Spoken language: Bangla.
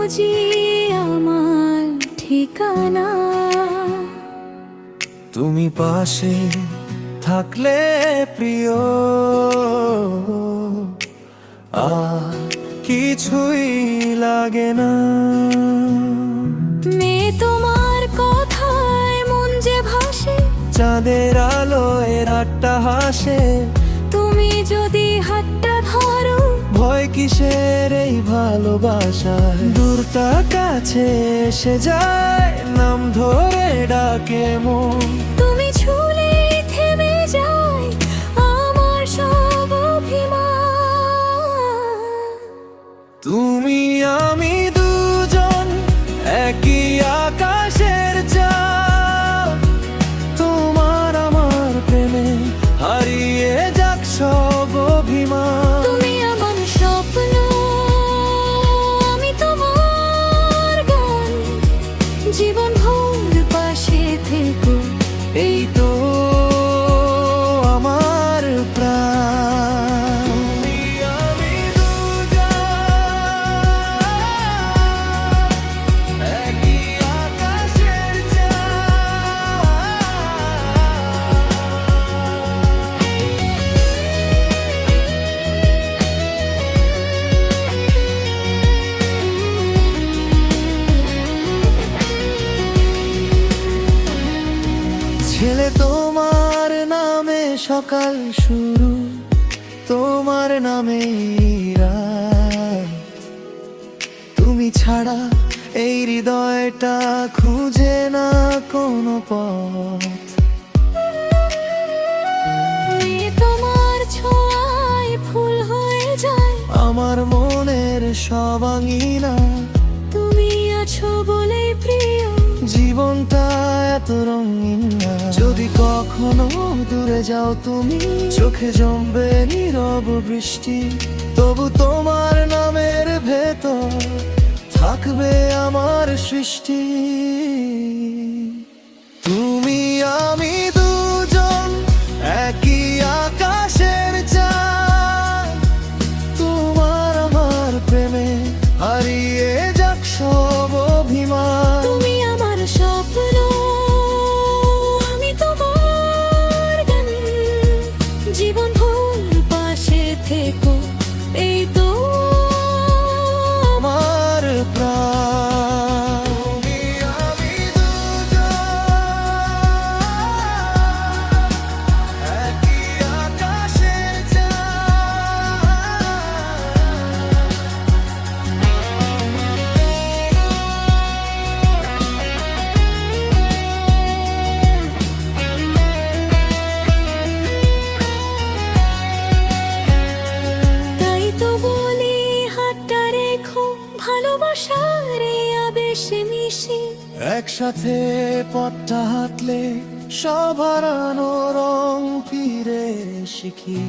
খুঁজি আমার ঠিকানা। তুমি পাশে থাকলে প্রিয়, আর কিছুই লাগে না। মেয়ে তোমার কথায় মন যে ভাসে, চাঁদের আলোয় রাতটা হাসে। তুমি যদি হাতটা ধরো, ভয় কিসের এই ভালোবাসায়? দূরটা কাছে এসে যায়, নাম ধরে ডাকে মন। তুমি ছুলে থেমে যায় আমার সব অভিমান। তুমি আমি দুজন একই আকাশের চাঁদ, তোমার আমার প্রেমে হারিয়ে যাক সব অভিমান। তুমি আমার স্বপ্ন, আমি তোমার গান, জীবন ভোর পাশে থেকো, এই তো আমার প্রাণ। তুমি আমি দুজন একই আকাশের ছেলে তোমার নামে সকাল শুরু, তোমার নামে রাত। তুমি ছাড়া এই হৃদয়টা খুঁজে না কোনো পথ। মেয়ে তোমার ছোঁয়ায় ফুল হয়ে যায় আমার মনের সব আঙিনা। তুমি আছো বলে প্রিয়, জীবনটা এত রঙিন না। যদি কখনো দূরে যাও তুমি, চোখে জমবে নীরব বৃষ্টি, তবু তোমার নামের ভেতর থাকবে আমার সৃষ্টি। তুমি আমি দুজন একই আকাশের চাঁদ, তোমার আমার প্রেমে হারিয়ে যাক সব অভিমান। তুমি আমার স্বপ্ন, আমি তোমার গান, জীবন ভোর পাশে থেকো, এই তো আমার প্রাণ। তুমি আমি দুজন একই আকাশের তাই তো বলি হাতটা রেখো, ভালোবাসার এই আবেশে মিশি। একসাথে পথটা হাঁটলে সব হারানো রং ফিরে শিখি।